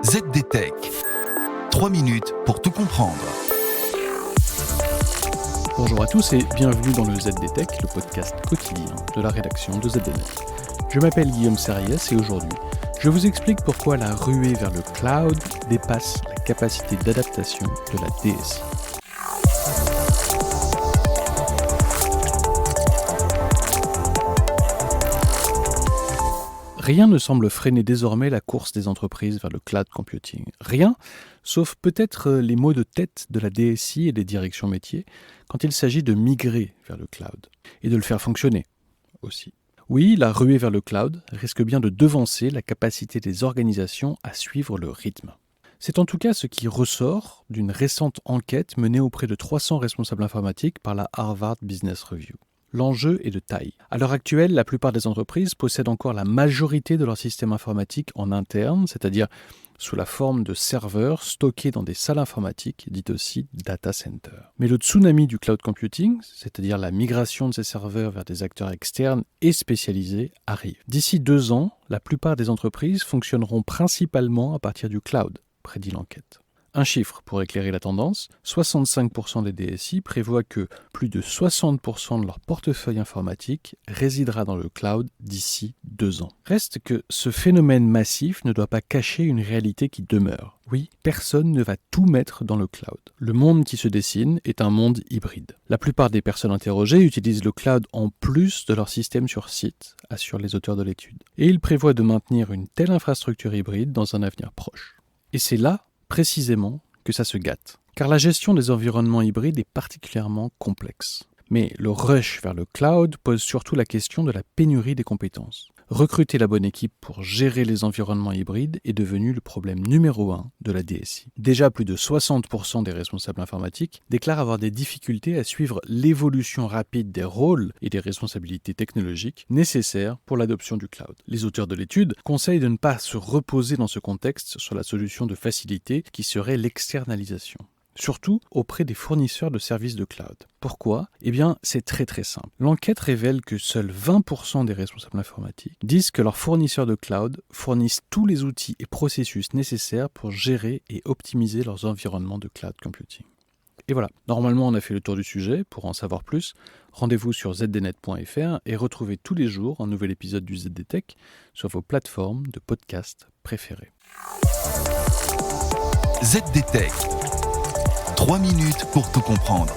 ZDTech. 3 minutes pour tout comprendre. Bonjour à tous et bienvenue dans le ZDTech, le podcast quotidien de la rédaction de ZDNet. Je m'appelle Guillaume Sariès et aujourd'hui, je vous explique pourquoi la ruée vers le cloud dépasse la capacité d'adaptation de la DSI. Rien ne semble freiner désormais la course des entreprises vers le cloud computing. Rien, sauf peut-être les maux de tête de la DSI et des directions métiers quand il s'agit de migrer vers le cloud et de le faire fonctionner aussi. Oui, la ruée vers le cloud risque bien de devancer la capacité des organisations à suivre le rythme. C'est en tout cas ce qui ressort d'une récente enquête menée auprès de 300 responsables informatiques par la Harvard Business Review. L'enjeu est de taille. À l'heure actuelle, la plupart des entreprises possèdent encore la majorité de leur système informatique en interne, c'est-à-dire sous la forme de serveurs stockés dans des salles informatiques, dites aussi data centers. Mais le tsunami du cloud computing, c'est-à-dire la migration de ces serveurs vers des acteurs externes et spécialisés, arrive. D'ici 2 ans, la plupart des entreprises fonctionneront principalement à partir du cloud, prédit l'enquête. Un chiffre pour éclairer la tendance, 65% des DSI prévoient que plus de 60% de leur portefeuille informatique résidera dans le cloud d'ici 2 ans. Reste que ce phénomène massif ne doit pas cacher une réalité qui demeure. Oui, personne ne va tout mettre dans le cloud. Le monde qui se dessine est un monde hybride. La plupart des personnes interrogées utilisent le cloud en plus de leur système sur site, assurent les auteurs de l'étude. Et ils prévoient de maintenir une telle infrastructure hybride dans un avenir proche. Et c'est là précisément que ça se gâte. Car la gestion des environnements hybrides est particulièrement complexe. Mais le rush vers le cloud pose surtout la question de la pénurie des compétences. Recruter la bonne équipe pour gérer les environnements hybrides est devenu le problème numéro 1 de la DSI. Déjà, plus de 60% des responsables informatiques déclarent avoir des difficultés à suivre l'évolution rapide des rôles et des responsabilités technologiques nécessaires pour l'adoption du cloud. Les auteurs de l'étude conseillent de ne pas se reposer dans ce contexte sur la solution de facilité qui serait l'externalisation. Surtout auprès des fournisseurs de services de cloud. Pourquoi ? Eh bien, c'est très simple. L'enquête révèle que seuls 20% des responsables informatiques disent que leurs fournisseurs de cloud fournissent tous les outils et processus nécessaires pour gérer et optimiser leurs environnements de cloud computing. Et voilà, normalement on a fait le tour du sujet. Pour en savoir plus, rendez-vous sur zdnet.fr et retrouvez tous les jours un nouvel épisode du ZDTech sur vos plateformes de podcast préférées. ZDTech. 3 minutes pour tout comprendre.